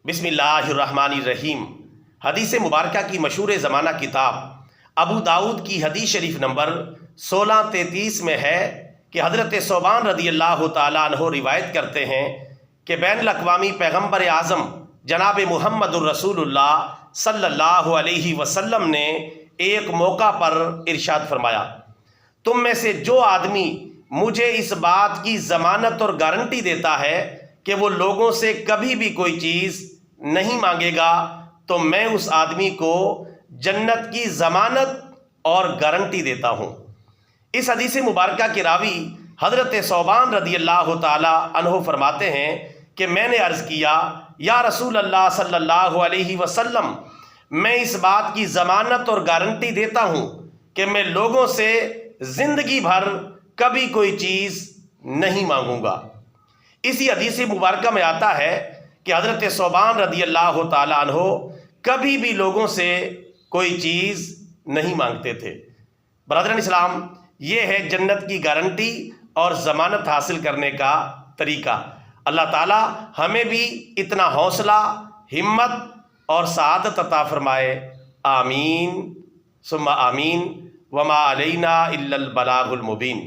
بسم اللہ الرحمن الرحیم۔ حدیث مبارکہ کی مشہور زمانہ کتاب ابو داؤد کی حدیث شریف نمبر 1633 میں ہے کہ حضرت ثوبان رضی اللہ تعالیٰ عنہ روایت کرتے ہیں کہ بین الاقوامی پیغمبر اعظم جناب محمد الرسول اللہ صلی اللہ علیہ وسلم نے ایک موقع پر ارشاد فرمایا، تم میں سے جو آدمی مجھے اس بات کی ضمانت اور گارنٹی دیتا ہے کہ وہ لوگوں سے کبھی بھی کوئی چیز نہیں مانگے گا تو میں اس آدمی کو جنت کی ضمانت اور گارنٹی دیتا ہوں۔ اس حدیث مبارکہ کے راوی حضرت ثوبان رضی اللہ تعالی عنہ فرماتے ہیں کہ میں نے عرض کیا، یا رسول اللہ صلی اللہ علیہ وسلم، میں اس بات کی ضمانت اور گارنٹی دیتا ہوں کہ میں لوگوں سے زندگی بھر کبھی کوئی چیز نہیں مانگوں گا۔ اسی حدیث مبارکہ میں آتا ہے کہ حضرت ثوبان رضی اللہ تعالیٰ عنہ کبھی بھی لوگوں سے کوئی چیز نہیں مانگتے تھے۔ برادران اسلام، یہ ہے جنت کی گارنٹی اور ضمانت حاصل کرنے کا طریقہ۔ اللہ تعالیٰ ہمیں بھی اتنا حوصلہ، ہمت اور سعادت عطا فرمائے، آمین ثم آمین۔ وما علینا الا البلاغ المبین۔